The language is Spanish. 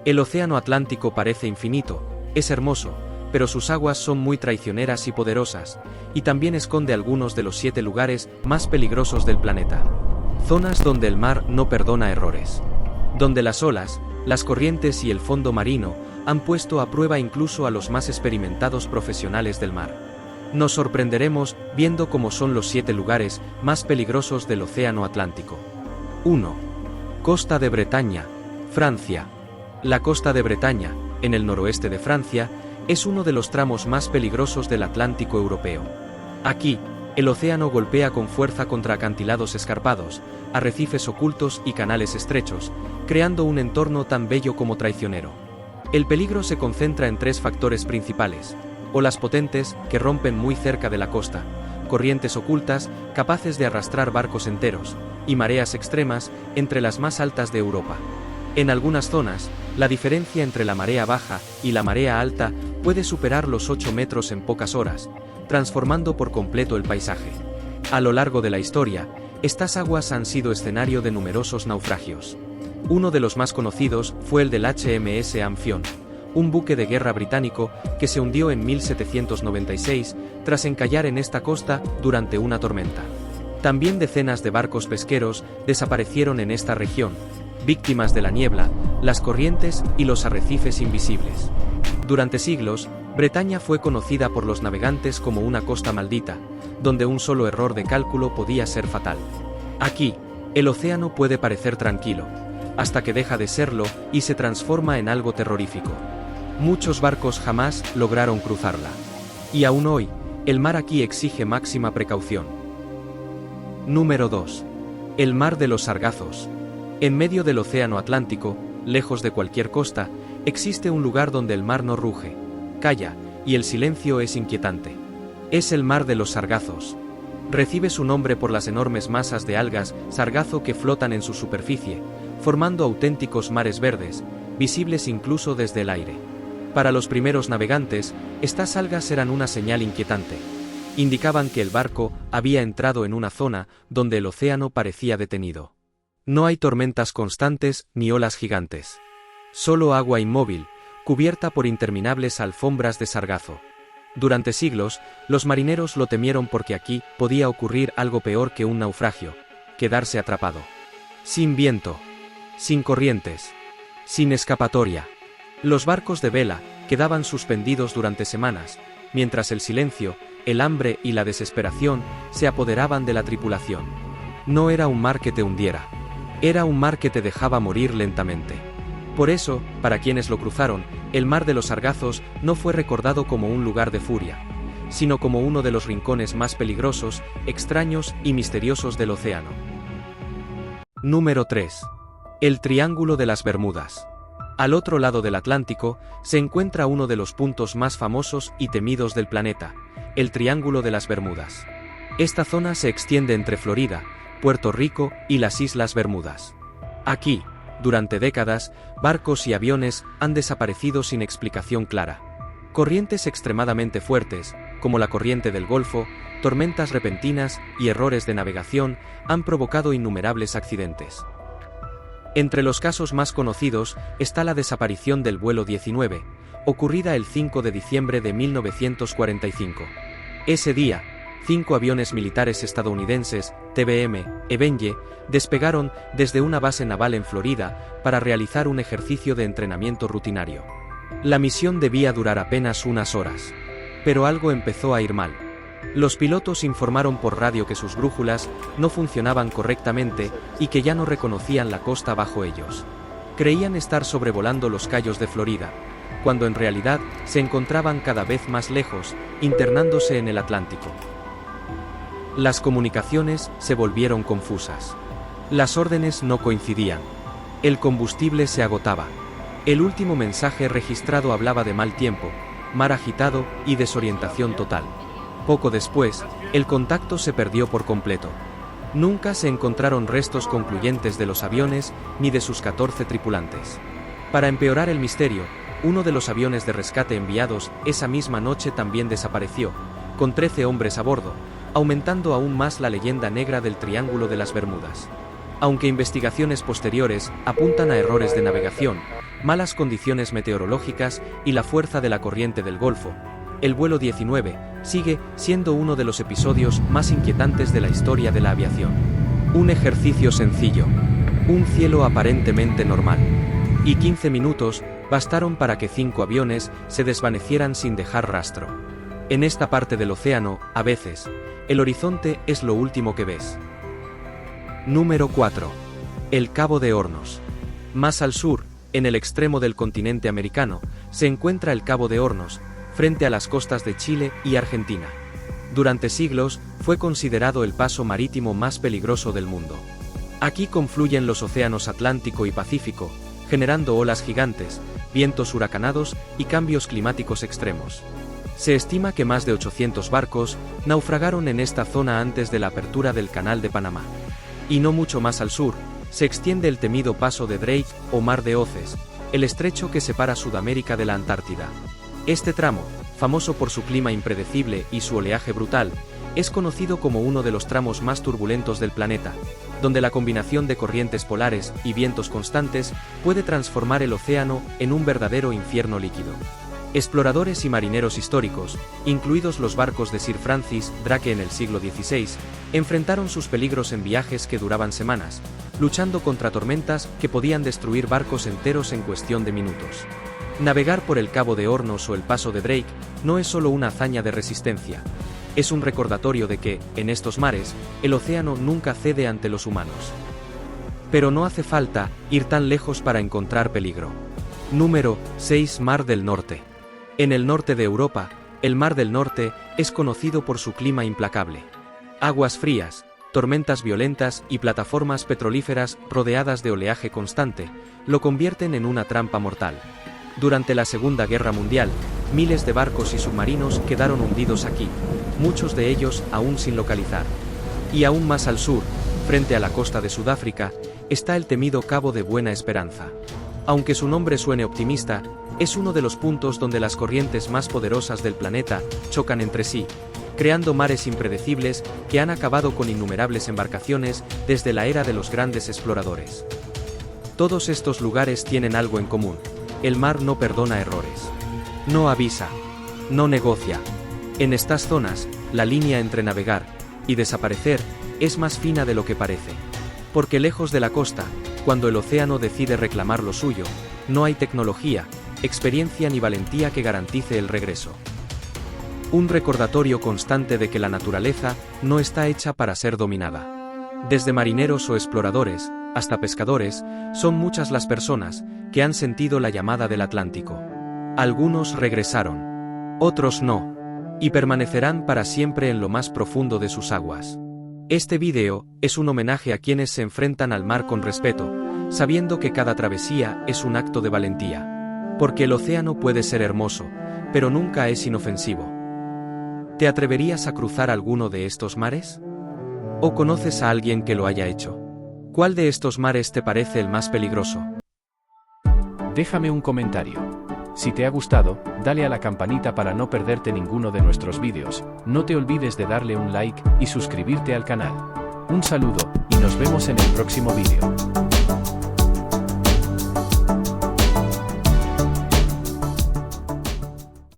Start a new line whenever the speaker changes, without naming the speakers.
El océano Atlántico parece infinito, es hermoso, pero sus aguas son muy traicioneras y poderosas, y también esconde algunos de los 7 lugares más peligrosos del planeta. Zonas donde el mar no perdona errores. Donde las olas, las corrientes y el fondo marino han puesto a prueba incluso a los más experimentados profesionales del mar. Nos sorprenderemos viendo cómo son los 7 lugares más peligrosos del océano Atlántico. 1. Costa de Bretaña, Francia. La costa de Bretaña, en el noroeste de Francia, es uno de los tramos más peligrosos del Atlántico europeo. Aquí, el océano golpea con fuerza contra acantilados escarpados, arrecifes ocultos y canales estrechos, creando un entorno tan bello como traicionero. El peligro se concentra en 3 factores principales: olas potentes, que rompen muy cerca de la costa, corrientes ocultas, capaces de arrastrar barcos enteros, y mareas extremas, entre las más altas de Europa. En algunas zonas, la diferencia entre la marea baja y la marea alta puede superar los 8 metros en pocas horas, transformando por completo el paisaje. A lo largo de la historia, estas aguas han sido escenario de numerosos naufragios. Uno de los más conocidos fue el del HMS Amphion, un buque de guerra británico que se hundió en 1796 tras encallar en esta costa durante una tormenta. También decenas de barcos pesqueros desaparecieron en esta región, víctimas de la niebla, las corrientes y los arrecifes invisibles. Durante siglos, Bretaña fue conocida por los navegantes como una costa maldita, donde un solo error de cálculo podía ser fatal. Aquí, el océano puede parecer tranquilo, hasta que deja de serlo y se transforma en algo terrorífico. Muchos barcos jamás lograron cruzarla. Y aún hoy, el mar aquí exige máxima precaución. Número 2. El mar de los Sargazos. En medio del océano Atlántico, lejos de cualquier costa, existe un lugar donde el mar no ruge, calla, y el silencio es inquietante. Es el mar de los Sargazos. Recibe su nombre por las enormes masas de algas sargazo que flotan en su superficie, formando auténticos mares verdes, visibles incluso desde el aire. Para los primeros navegantes, estas algas eran una señal inquietante. Indicaban que el barco había entrado en una zona donde el océano parecía detenido. No hay tormentas constantes ni olas gigantes. Solo agua inmóvil, cubierta por interminables alfombras de sargazo. Durante siglos, los marineros lo temieron porque aquí podía ocurrir algo peor que un naufragio: quedarse atrapado. Sin viento, sin corrientes, sin escapatoria. Los barcos de vela quedaban suspendidos durante semanas, mientras el silencio, el hambre y la desesperación se apoderaban de la tripulación. No era un mar que te hundiera. Era un mar que te dejaba morir lentamente. Por eso, para quienes lo cruzaron, el mar de los Sargazos no fue recordado como un lugar de furia, sino como uno de los rincones más peligrosos, extraños y misteriosos del océano. Número 3. El Triángulo de las Bermudas. Al otro lado del Atlántico, se encuentra uno de los puntos más famosos y temidos del planeta, el Triángulo de las Bermudas. Esta zona se extiende entre Florida, Puerto Rico y las Islas Bermudas. Aquí, durante décadas, barcos y aviones han desaparecido sin explicación clara. Corrientes extremadamente fuertes, como la corriente del Golfo, tormentas repentinas y errores de navegación han provocado innumerables accidentes. Entre los casos más conocidos está la desaparición del vuelo 19, ocurrida el 5 de diciembre de 1945. Ese día, 5 aviones militares estadounidenses, TBM, Avenger, despegaron desde una base naval en Florida para realizar un ejercicio de entrenamiento rutinario. La misión debía durar apenas unas horas. Pero algo empezó a ir mal. Los pilotos informaron por radio que sus brújulas no funcionaban correctamente y que ya no reconocían la costa bajo ellos. Creían estar sobrevolando los cayos de Florida, cuando en realidad se encontraban cada vez más lejos, internándose en el Atlántico. Las comunicaciones se volvieron confusas. Las órdenes no coincidían. El combustible se agotaba. El último mensaje registrado hablaba de mal tiempo, mar agitado y desorientación total. Poco después, el contacto se perdió por completo. Nunca se encontraron restos concluyentes de los aviones ni de sus 14 tripulantes. Para empeorar el misterio, uno de los aviones de rescate enviados esa misma noche también desapareció, con 13 hombres a bordo, aumentando aún más la leyenda negra del Triángulo de las Bermudas. aunque investigaciones posteriores apuntan a errores de navegación, malas condiciones meteorológicas y la fuerza de la corriente del Golfo. El vuelo 19 sigue siendo uno de los episodios más inquietantes de la historia de la aviación. Un ejercicio sencillo, un cielo aparentemente normal, y 15 minutos bastaron para que 5 aviones se desvanecieran sin dejar rastro. En esta parte del océano, a veces, el horizonte es lo último que ves. Número 4. El Cabo de Hornos. Más al sur, en el extremo del continente americano, se encuentra el Cabo de Hornos, frente a las costas de Chile y Argentina. Durante siglos, fue considerado el paso marítimo más peligroso del mundo. Aquí confluyen los océanos Atlántico y Pacífico, generando olas gigantes, vientos huracanados y cambios climáticos extremos. Se estima que más de 800 barcos naufragaron en esta zona antes de la apertura del Canal de Panamá. Y no mucho más al sur, se extiende el temido paso de Drake o Mar de Oces, el estrecho que separa Sudamérica de la Antártida. Este tramo, famoso por su clima impredecible y su oleaje brutal, es conocido como uno de los tramos más turbulentos del planeta, donde la combinación de corrientes polares y vientos constantes puede transformar el océano en un verdadero infierno líquido. Exploradores y marineros históricos, incluidos los barcos de Sir Francis Drake en el siglo XVI, enfrentaron sus peligros en viajes que duraban semanas, luchando contra tormentas que podían destruir barcos enteros en cuestión de minutos. Navegar por el Cabo de Hornos o el Paso de Drake no es solo una hazaña de resistencia, es un recordatorio de que, en estos mares, el océano nunca cede ante los humanos. Pero no hace falta ir tan lejos para encontrar peligro. Número 6. Mar del Norte. En el norte de Europa, el Mar del Norte es conocido por su clima implacable. Aguas frías, tormentas violentas y plataformas petrolíferas rodeadas de oleaje constante, lo convierten en una trampa mortal. Durante la Segunda Guerra Mundial, miles de barcos y submarinos quedaron hundidos aquí, muchos de ellos aún sin localizar. Y aún más al sur, frente a la costa de Sudáfrica, está el temido Cabo de Buena Esperanza. Aunque su nombre suene optimista, es uno de los puntos donde las corrientes más poderosas del planeta chocan entre sí, creando mares impredecibles que han acabado con innumerables embarcaciones desde la era de los grandes exploradores. Todos estos lugares tienen algo en común: el mar no perdona errores. No avisa. No negocia. En estas zonas, la línea entre navegar y desaparecer es más fina de lo que parece. Porque lejos de la costa, cuando el océano decide reclamar lo suyo, no hay tecnología, experiencia ni valentía que garantice el regreso. Un recordatorio constante de que la naturaleza no está hecha para ser dominada. Desde marineros o exploradores, hasta pescadores, son muchas las personas que han sentido la llamada del Atlántico. Algunos regresaron, otros no, y permanecerán para siempre en lo más profundo de sus aguas. Este vídeo es un homenaje a quienes se enfrentan al mar con respeto, sabiendo que cada travesía es un acto de valentía. Porque el océano puede ser hermoso, pero nunca es inofensivo. ¿Te atreverías a cruzar alguno de estos mares? ¿O conoces a alguien que lo haya hecho? ¿Cuál de estos mares te parece el más peligroso?
Déjame un comentario. Si te ha gustado, dale a la campanita para no perderte ninguno de nuestros vídeos. No te olvides de darle un like y suscribirte al canal. Un saludo, y nos vemos en el próximo vídeo.